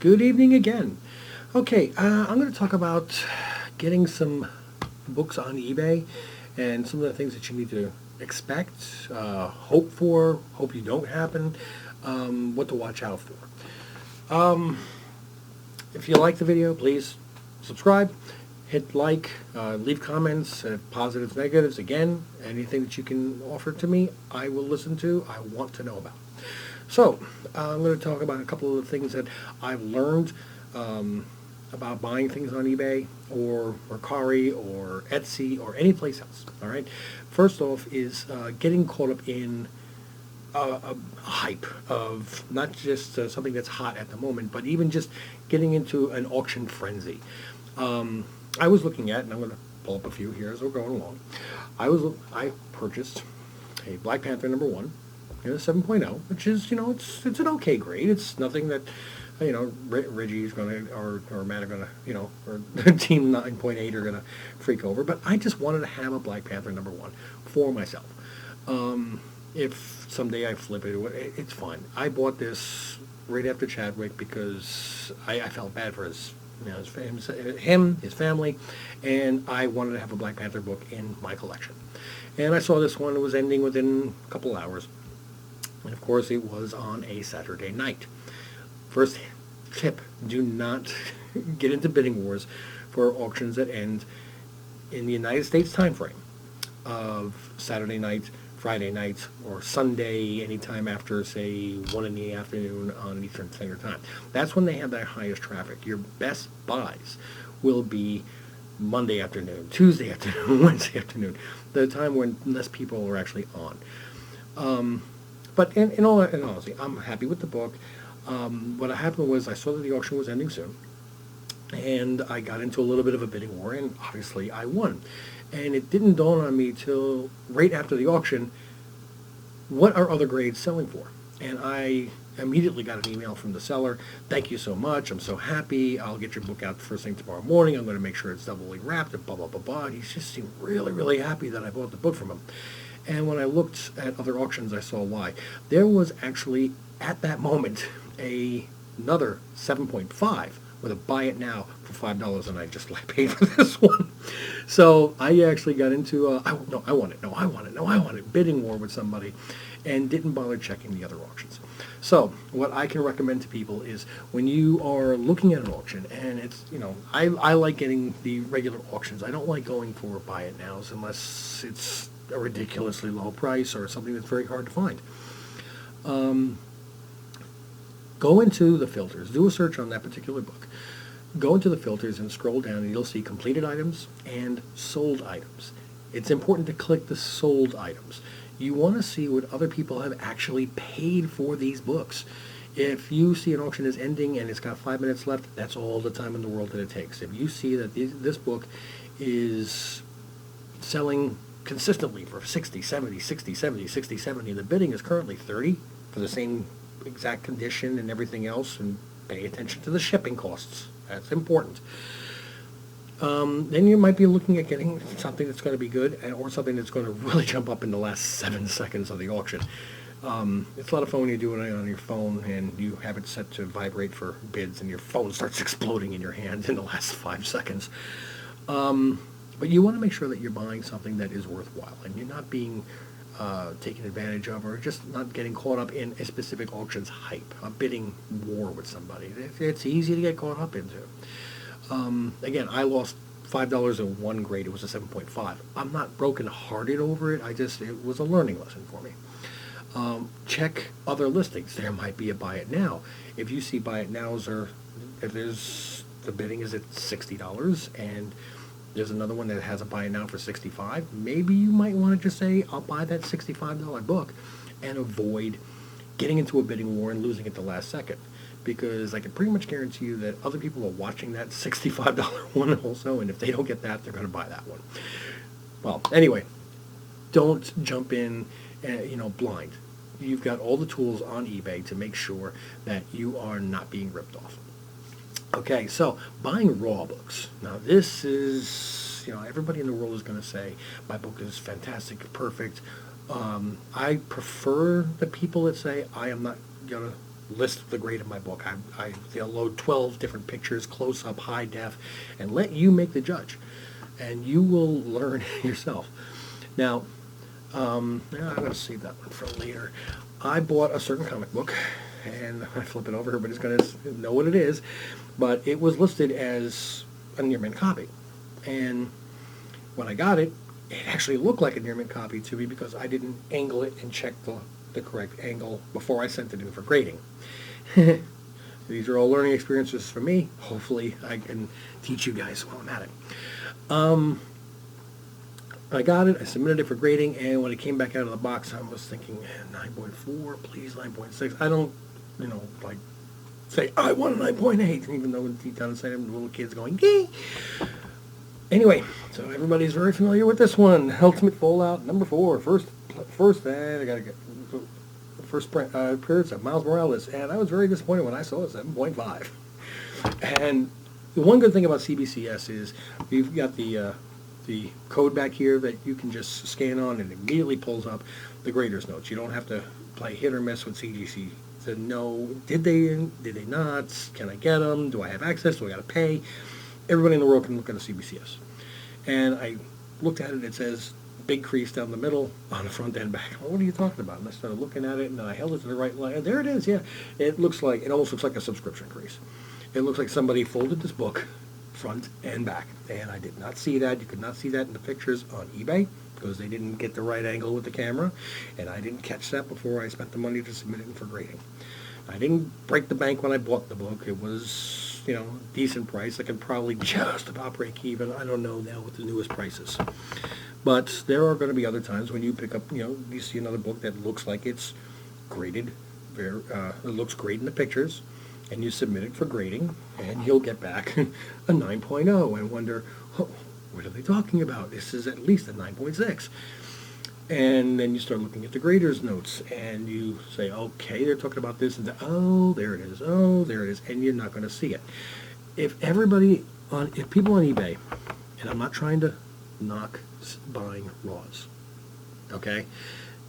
Good evening again. Okay, I'm going to talk about getting some books on eBay and some of the things that you need to expect, hope for, hope you don't happen, what to watch out for. If you like the video, please subscribe, hit like, leave comments, positives, negatives. Again, anything that you can offer to me, I will listen to, I want to know about. So, I'm going to talk about a couple of the things that I've learned about buying things on eBay or Mercari or Etsy or any place else. All right. First off is getting caught up in a hype of not just something that's hot at the moment, but even just getting into an auction frenzy. I was looking at, and I'm going to pull up a few here as we're going along. I purchased a Black Panther #1. A 7.0, which is, it's an okay grade. It's nothing that, Reggie's going to, or Matt are going to, or Team 9.8 are going to freak over. But I just wanted to have a Black Panther #1 for myself. If someday I flip it, it's fine. I bought this right after Chadwick because I felt bad for his family, and I wanted to have a Black Panther book in my collection. And I saw this one. It was ending within a couple hours. And of course, it was on a Saturday night. First tip, do not get into bidding wars for auctions that end in the United States time frame of Saturday night, Friday night, or Sunday, anytime after, say, 1 in the afternoon on Eastern Standard Time. That's when they have their highest traffic. Your best buys will be Monday afternoon, Tuesday afternoon, Wednesday afternoon, the time when less people are actually on. But in all honesty, I'm happy with the book. What happened was I saw that the auction was ending soon, and I got into a little bit of a bidding war, and obviously I won. And it didn't dawn on me till right after the auction, what are other grades selling for? And I immediately got an email from the seller. Thank you so much. I'm so happy. I'll get your book out first thing tomorrow morning. I'm going to make sure it's doubly wrapped and blah, blah, blah, blah. He just seemed really, really happy that I bought the book from him. And when I looked at other auctions, I saw why. There was actually, at that moment, another 7.5 with a buy it now for $5, and I just paid for this one. So I actually got into I want it, bidding war with somebody, and didn't bother checking the other auctions. So what I can recommend to people is when you are looking at an auction, and it's, I like getting the regular auctions. I don't like going for buy it nows unless it's a ridiculously low price or something that's very hard to find. Go into the filters. Do a search on that particular book. Go into the filters and scroll down, and you'll see completed items and sold items. It's important to click the sold items. You want to see what other people have actually paid for these books. If you see an auction is ending and it's got 5 minutes left, that's all the time in the world that it takes. If you see that this book is selling consistently for 60, 70, 60, 70, 60, 70, the bidding is currently 30 for the same exact condition and everything else, and pay attention to the shipping costs. That's important. Then you might be looking at getting something that's going to be good, or something that's going to really jump up in the last 7 seconds of the auction. It's a lot of fun when you do it on your phone and you have it set to vibrate for bids, and your phone starts exploding in your hand in the last 5 seconds. But you want to make sure that you're buying something that is worthwhile, and you're not being taken advantage of, or just not getting caught up in a specific auction's hype, a bidding war with somebody. It's easy to get caught up into. Again, I lost $5 in one grade. It was a 7.5. I'm not broken-hearted over it. It was a learning lesson for me. Check other listings. There might be a buy it now. If you see buy it nows, or if the bidding is at $60 and there's another one that has a buy it now for $65, maybe you might want to just say, I'll buy that $65 book and avoid getting into a bidding war and losing at the last second. Because I can pretty much guarantee you that other people are watching that $65 one also, and if they don't get that, they're going to buy that one. Well, anyway, don't jump in, blind. You've got all the tools on eBay to make sure that you are not being ripped off. Okay, so buying raw books. Now this is, everybody in the world is going to say, my book is fantastic, perfect. I prefer the people that say, I am not going to list the grade of my book. They'll load 12 different pictures, close up, high def, and let you make the judge. And you will learn yourself. Now, I'm going to save that one for later. I bought a certain comic book, and I flip it over, everybody's going to know what it is, but it was listed as a near mint copy. And when I got it, it actually looked like a near mint copy to me because I didn't angle it and check the correct angle before I sent it in for grading. These are all learning experiences for me. Hopefully I can teach you guys while I'm at it. I got it, I submitted it for grading, and when it came back out of the box, I was thinking, 9.4, please, 9.6. I don't, like, say, I want a 9.8, even though deep down inside them, the little kids going, yay! Anyway, so everybody's very familiar with this one. Ultimate Fallout number 4, first, I gotta get, first appearance of Miles Morales, and I was very disappointed when I saw it, 7.5. And the one good thing about CBCS is you've got the code back here that you can just scan on and it immediately pulls up the grader's notes. You don't have to play hit or miss with CGC to know, did they not, can I get them, do I have access, do I got to pay? Everybody in the world can look at a CBCS. And I looked at it, it says big crease down the middle on the front and back. Well, what are you talking about? And I started looking at it and I held it to the right line. There it is, yeah. It almost looks like a subscription crease. It looks like somebody folded this book front and back, and I did not see that. You could not see that in the pictures on eBay because they didn't get the right angle with the camera, and I didn't catch that before I spent the money to submit it in for grading. I didn't break the bank when I bought the book. It was, decent price. I could probably just about break even. I don't know now with the newest prices. But there are going to be other times when you pick up, you see another book that looks like it's graded, it looks great in the pictures, and you submit it for grading, and you'll get back a 9.0 and wonder, what are they talking about? This is at least a 9.6. And then you start looking at the grader's notes, and you say, okay, they're talking about this, and there it is, and you're not going to see it. If people on eBay, and I'm not trying to knock buying raws, okay,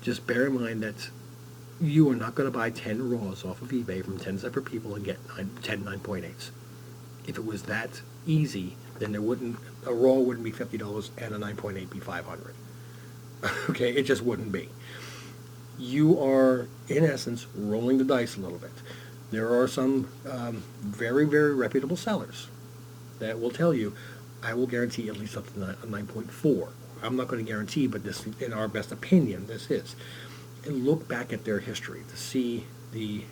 just bear in mind that you are not going to buy 10 raws off of eBay from 10 separate people and get 10 9.8s. If it was that easy, then a raw wouldn't be $50 and a 9.8 be $500. Okay, it just wouldn't be. You are, in essence, rolling the dice a little bit. There are some very, very reputable sellers that will tell you, I will guarantee at least up to a 9.4. I'm not going to guarantee, but this, in our best opinion, this is. And look back at their history to see the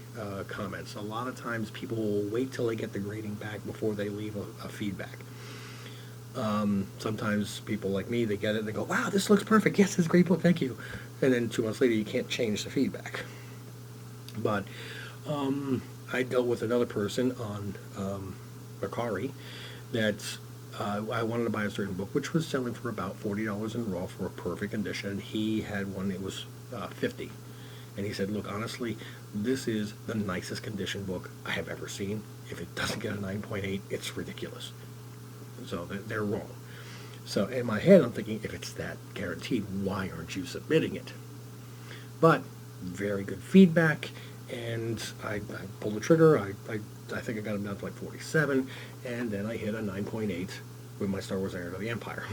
comments. A lot of times people will wait till they get the grading back before they leave a feedback. Sometimes people like me, they get it and they go, wow, this looks perfect. Yes, it's a great book, thank you. And then 2 months later, you can't change the feedback. But I dealt with another person on Mercari that I wanted to buy a certain book, which was selling for about $40 in raw for a perfect condition. He had one that was $50. And he said, look, honestly, this is the nicest condition book I have ever seen. If it doesn't get a 9.8, it's ridiculous. So they're wrong. So in my head, I'm thinking, if it's that guaranteed, why aren't you submitting it? But very good feedback, and I pulled the trigger. I think I got him down to like 47, and then I hit a 9.8 with my Star Wars Heir of the Empire.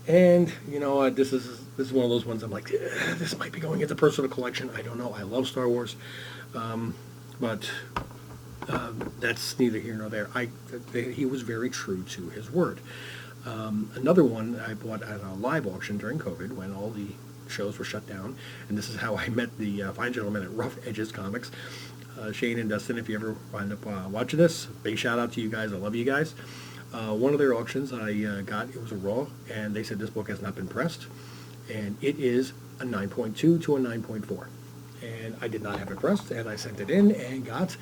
And you know what? This is one of those ones I'm like, this might be going into personal collection. I don't know. I love Star Wars, but that's neither here nor there. He was very true to his word. Another one I bought at a live auction during COVID when all the shows were shut down, and this is how I met the fine gentlemen at Rough Edges Comics, Shane and Dustin. If you ever wind up watching this, big shout out to you guys. I love you guys. One of their auctions I got, it was a raw, and they said this book has not been pressed, and it is a 9.2 to a 9.4. And I did not have it pressed, and I sent it in and got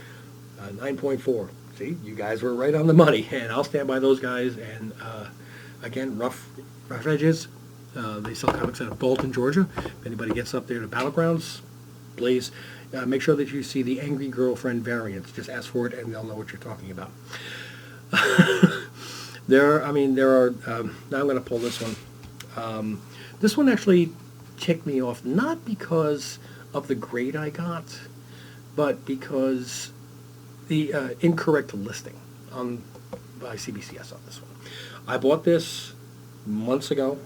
a 9.4. See, you guys were right on the money, and I'll stand by those guys. And again, Rough Edges, they sell comics out of Bolton, Georgia. If anybody gets up there to Battlegrounds, please make sure that you see the Angry Girlfriend variant. Just ask for it, and they'll know what you're talking about. There are, now I'm going to pull this one. This one actually ticked me off, not because of the grade I got, but because the incorrect listing by CBCS on this one. I bought this months ago,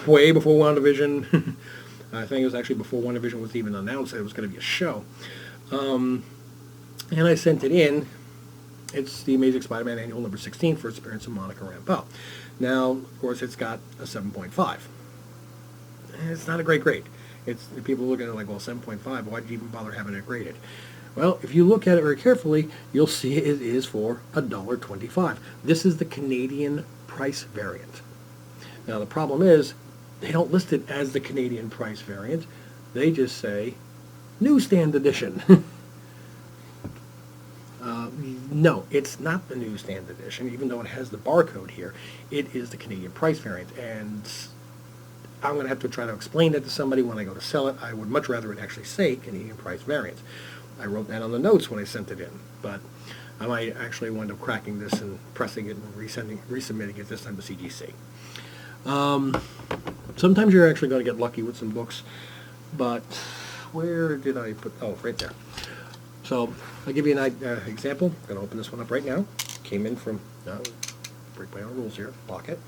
way before WandaVision. I think it was actually before WandaVision was even announced that it was going to be a show. And I sent it in. It's the Amazing Spider-Man Annual number 16, first appearance of Monica Rambeau. Now, of course, it's got a 7.5. It's not a great grade. People look at it like, well, 7.5, why did you even bother having it graded? Well, if you look at it very carefully, you'll see it is for $1.25. This is the Canadian price variant. Now, the problem is, they don't list it as the Canadian price variant. They just say, newsstand edition. No, it's not the newsstand edition, even though it has the barcode here. It is the Canadian price variant, and I'm going to have to try to explain that to somebody when I go to sell it. I would much rather it actually say Canadian price variant. I wrote that on the notes when I sent it in, but I might actually wind up cracking this and pressing it and resubmitting it this time to CGC. Sometimes you're actually going to get lucky with some books, but where did I put? Oh, right there. So I'll give you an example. I'm going to open this one up right now. Came in from, break my own rules here, Pocket.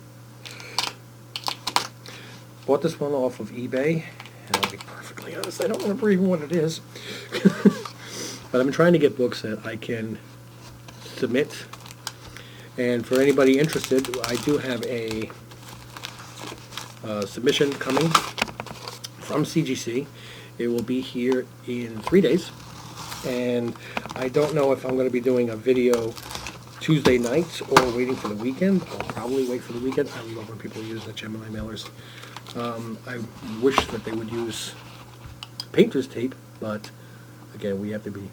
Bought this one off of eBay, and I'll be perfectly honest, I don't remember even what it is. But I've been trying to get books that I can submit. And for anybody interested, I do have a submission coming from CGC. It will be here in 3 days. And I don't know if I'm going to be doing a video Tuesday nights or waiting for the weekend. I'll probably wait for the weekend. I love when people use the Gemini mailers. I wish that they would use painter's tape, but again, we have to be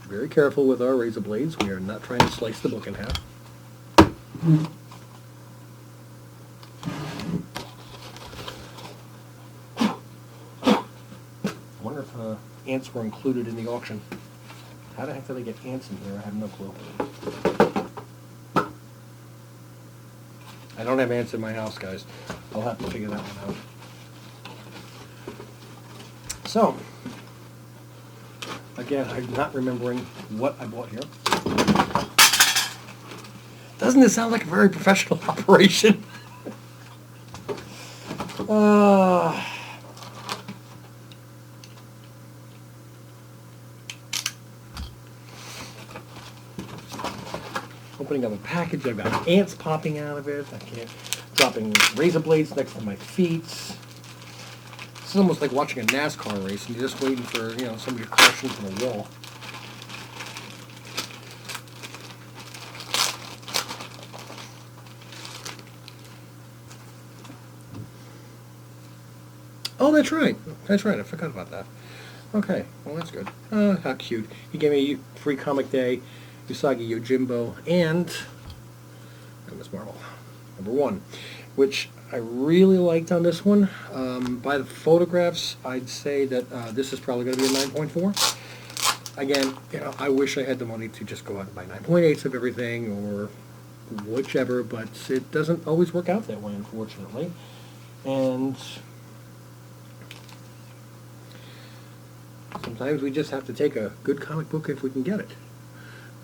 very careful with our razor blades. We are not trying to slice the book in half. I wonder if ants were included in the auction. How the heck did I get ants in here? I have no clue. I don't have ants in my house, guys. I'll have to figure that one out. So, again, I'm not remembering what I bought here. Doesn't this sound like a very professional operation? Opening up a package, I've got ants popping out of it. I can't. Dropping razor blades next to my feet. This is almost like watching a NASCAR race, and you're just waiting for somebody to crash into the wall. Oh, that's right. That's right. I forgot about that. Okay, well that's good. How cute. He gave me a free comic day, Usagi Yojimbo, and Miss Marvel, #1, which I really liked on this one. By the photographs, I'd say that this is probably going to be a 9.4. Again, I wish I had the money to just go out and buy 9.8s of everything or whichever, but it doesn't always work out that way, unfortunately. And sometimes we just have to take a good comic book if we can get it.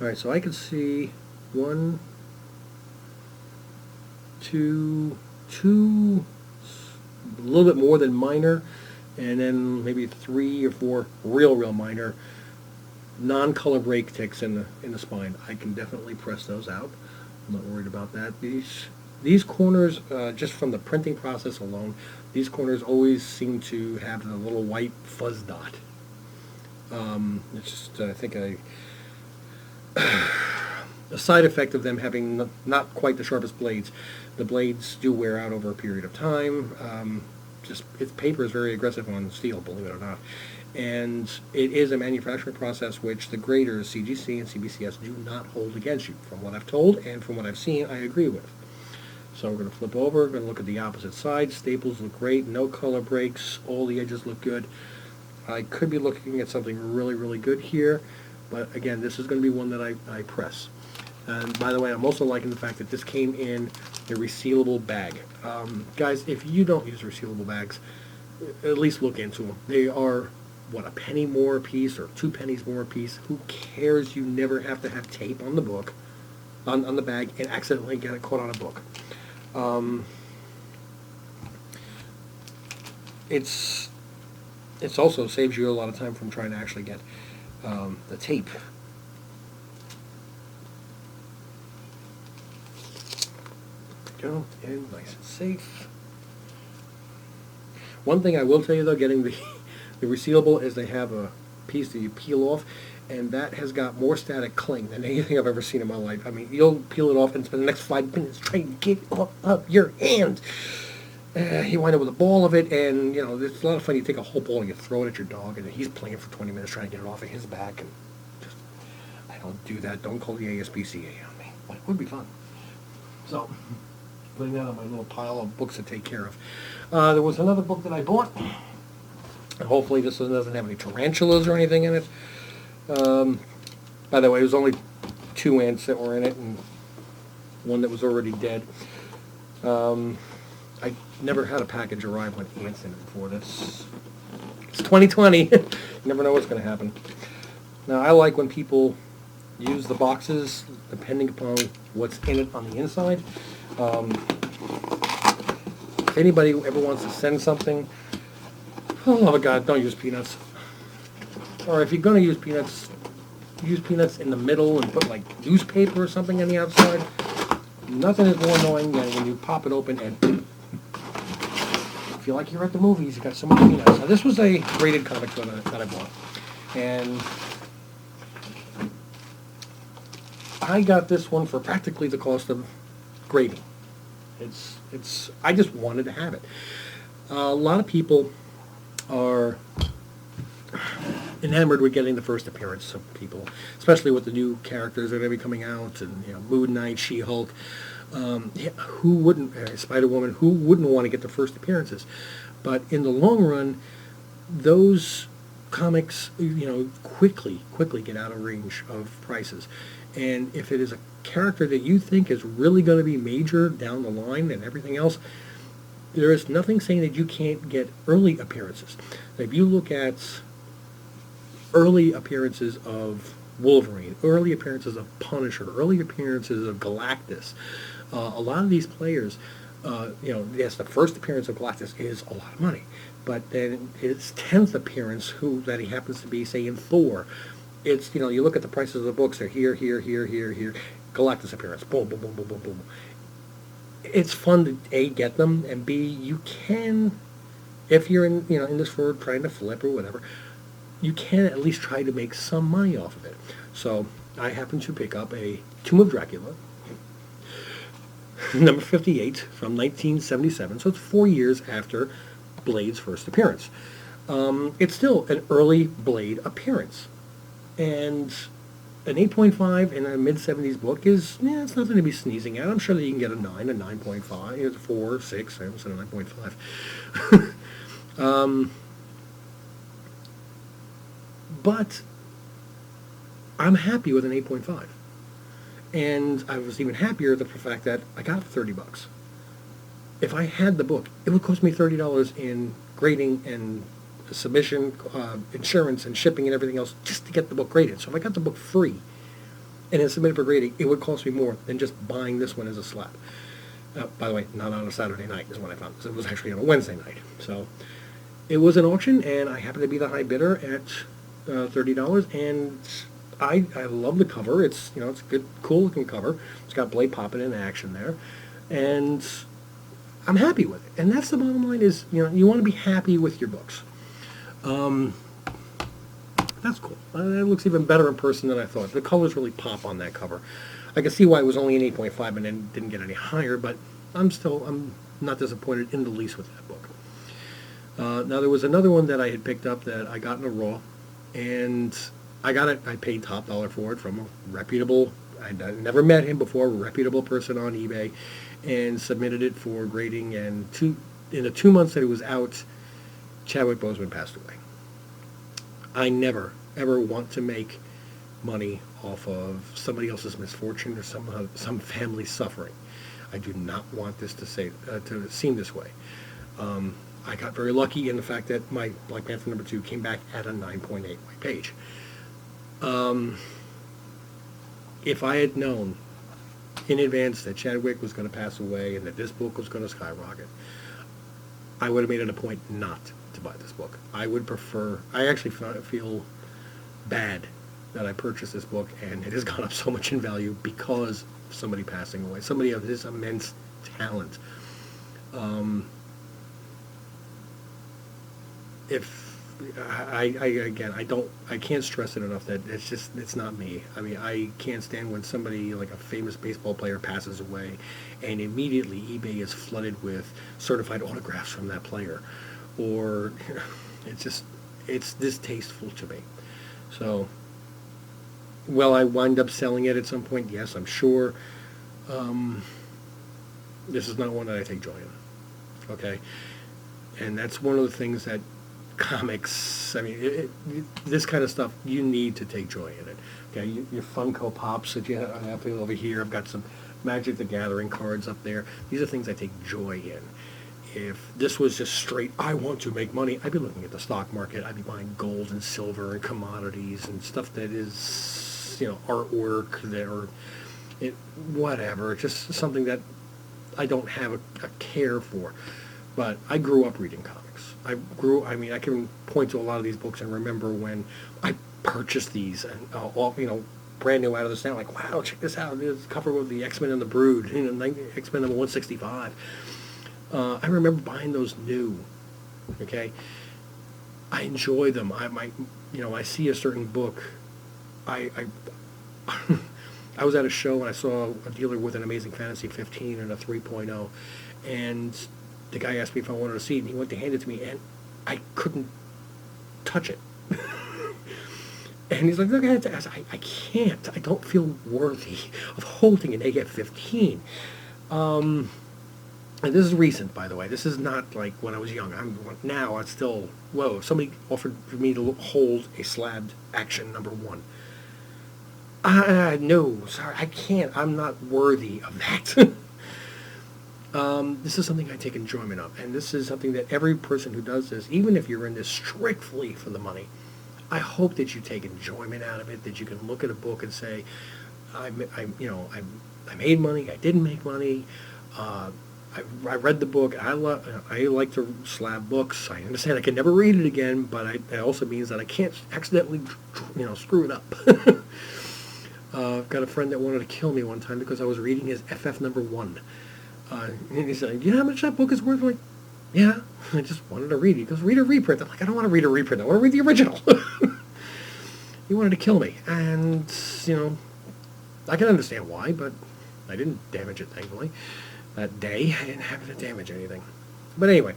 All right, so I can see 1, 2, a little bit more than minor, and then maybe 3 or 4 real minor non-color break ticks in the spine. I can definitely press those out. I'm not worried about that. These corners, just from the printing process alone, these corners always seem to have the little white fuzz dot. It's just, I think, a side effect of them having not quite the sharpest blades. The blades do wear out over a period of time. Paper is very aggressive on steel, believe it or not. And it is a manufacturing process which the graders, CGC and CBCS, do not hold against you. From what I've told and from what I've seen, I agree with. So we're going to flip over, we're going to look at the opposite side. Staples look great, no color breaks, all the edges look good. I could be looking at something really, really good here, but again, this is going to be one that I press. And by the way, I'm also liking the fact that this came in a resealable bag. Guys, if you don't use resealable bags, at least look into them. They are what, a penny more a piece or 2 pennies more a piece. Who cares? You never have to have tape on the book, on the bag, and accidentally get it caught on a book. It's also saves you a lot of time from trying to actually get the tape. Go, and nice and safe. One thing I will tell you though, getting the the resealable is they have a piece that you peel off, and that has got more static cling than anything I've ever seen in my life. I mean, you'll peel it off and spend the next 5 minutes trying to get it off of your hand. You wind up with a ball of it, and you know it's a lot of fun. You take a whole ball and you throw it at your dog, and he's playing for 20 minutes trying to get it off of his back. And just, I don't do that. Don't call the ASPCA on me. But it would be fun. So, putting that on my little pile of books to take care of. There was another book that I bought. And hopefully this one doesn't have any tarantulas or anything in it. By the way, there was only 2 ants that were in it, and one that was already dead. I never had a package arrive with ants in it before. It's 2020. You never know what's going to happen. Now, I like when people use the boxes depending upon what's in it on the inside. If anybody ever wants to send something, oh God, don't use peanuts. Or if you're going to use peanuts in the middle and put like newspaper or something on the outside. Nothing is more annoying than when you pop it open and feel like you're at the movies. You got so much peanuts. Now, this was a graded comic that I bought, and I got this one for practically the cost of grading. I just wanted to have it. A lot of people are enamored with getting the first appearance of people, especially with the new characters that are going to be coming out, and Moon Knight, She-Hulk. Who wouldn't, Spider-Woman, who wouldn't want to get the first appearances? But in the long run, those comics, quickly get out of range of prices. And if it is a character that you think is really going to be major down the line and everything else, there is nothing saying that you can't get early appearances. If you look at early appearances of Wolverine, early appearances of Punisher, early appearances of Galactus, a lot of these players, yes, the first appearance of Galactus is a lot of money, but then his 10th appearance, that he happens to be, say, in Thor, it's, you look at the prices of the books, they're here, Galactus appearance, boom, boom, boom, boom, boom, boom. It's fun to, A, get them, and B, you can, if you're in this for trying to flip or whatever, you can at least try to make some money off of it. So I happened to pick up a Tomb of Dracula, number 58 from 1977. So it's 4 years after Blade's first appearance. It's still an early Blade appearance. And an 8.5 in a mid-70s book is, it's nothing to be sneezing at. I'm sure that you can get a 9, a 9.5, 4, 6, I almost said a 9.5. But I'm happy with an 8.5. And I was even happier with the fact that I got $30. If I had the book, it would cost me $30 in grading and submission, insurance and shipping and everything else just to get the book graded. So if I got the book free and then submitted for grading, it would cost me more than just buying this one as a slab. By the way, not on a Saturday night is when I found this. It was actually on a Wednesday night. So it was an auction, and I happened to be the high bidder at $30, and I love the cover. It's it's a good, cool looking cover. It's got Blade popping in action there, and I'm happy with it. And that's the bottom line. Is you want to be happy with your books. That's cool. It looks even better in person than I thought. The colors really pop on that cover. I can see why it was only an 8.5 and then didn't get any higher, but I'm not disappointed in the least with that book. Now there was another one that I had picked up that I got in a raw, and I paid top dollar for it from a reputable, I'd never met him before, a reputable person on eBay, and submitted it for grading, and in the 2 months that it was out, Chadwick Boseman passed away. I never, ever want to make money off of somebody else's misfortune or some family's suffering. I do not want this to seem this way. I got very lucky in the fact that my Black Panther #2 came back at a 9.8 white page. If I had known in advance that Chadwick was going to pass away and that this book was going to skyrocket, I would have made it a point not to buy this book. I would prefer, I actually feel bad that I purchased this book and it has gone up so much in value because of somebody passing away, somebody of his immense talent. If I can't stress it enough that it's not me. I mean, I can't stand when somebody like a famous baseball player passes away and immediately eBay is flooded with certified autographs from that player, or it's distasteful to me. So, will I wind up selling it at some point? Yes, I'm sure. This is not one that I take joy in. Okay, and that's one of the things that comics, I mean, this kind of stuff, you need to take joy in it. Okay, your Funko Pops that you have over here. I've got some Magic the Gathering cards up there. These are things I take joy in. If this was just straight, I want to make money, I'd be looking at the stock market. I'd be buying gold and silver and commodities and stuff that is, artwork whatever. Just something that I don't have a care for. But I grew up reading comics. I can point to a lot of these books and remember when I purchased these and brand new out of the stand, like, wow, check this out. This cover with the X-Men and the Brood, X-Men number 165. I remember buying those new. Okay, I enjoy them. I see a certain book. I was at a show and I saw a dealer with an Amazing Fantasy 15 and a 3.0, and the guy asked me if I wanted to see it, and he went to hand it to me, and I couldn't touch it. And he's like, look at it. I can't. I don't feel worthy of holding an AF-15. And this is recent, by the way. This is not like when I was young. Now it's still, whoa, if somebody offered for me to hold a slabbed Action #1. No, sorry, I can't. I'm not worthy of that. This is something I take enjoyment of, and this is something that every person who does this, even if you're in this strictly for the money, I hope that you take enjoyment out of it, that you can look at a book and say, I made money, I didn't make money, I read the book, I like to slab books, I understand I can never read it again, but it also means that I can't accidentally, screw it up. I've got a friend that wanted to kill me one time because I was reading his FF #1. And he's like, you know how much that book is worth? I'm like, yeah, I just wanted to read it. He goes, read a reprint. I'm like, I don't want to read a reprint. I want to read the original. He wanted to kill me. And, I can understand why, but I didn't damage it, thankfully. That day, I didn't have to damage anything. But anyway,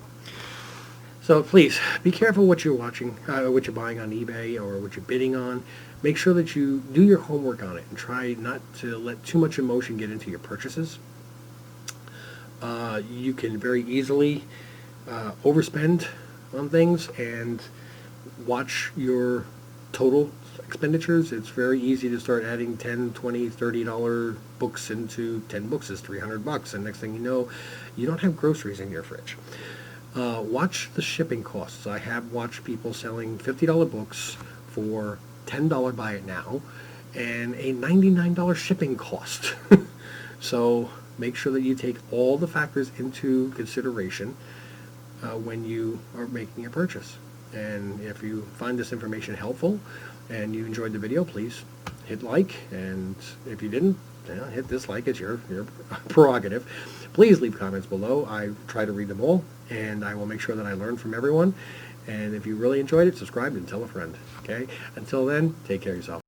so please, be careful what you're watching, what you're buying on eBay or what you're bidding on. Make sure that you do your homework on it and try not to let too much emotion get into your purchases. You can very easily overspend on things and watch your total expenditures. It's very easy to start adding $10, $20, $30 books into 10 books is $300, and next thing you know, you don't have groceries in your fridge. Watch the shipping costs. I have watched people selling $50 books for $10 buy it now and a $99 shipping cost. So make sure that you take all the factors into consideration when you are making a purchase. And if you find this information helpful and you enjoyed the video, please hit like. And if you didn't, hit dislike. It's your prerogative. Please leave comments below. I try to read them all, and I will make sure that I learn from everyone. And if you really enjoyed it, subscribe and tell a friend. Okay? Until then, take care of yourself.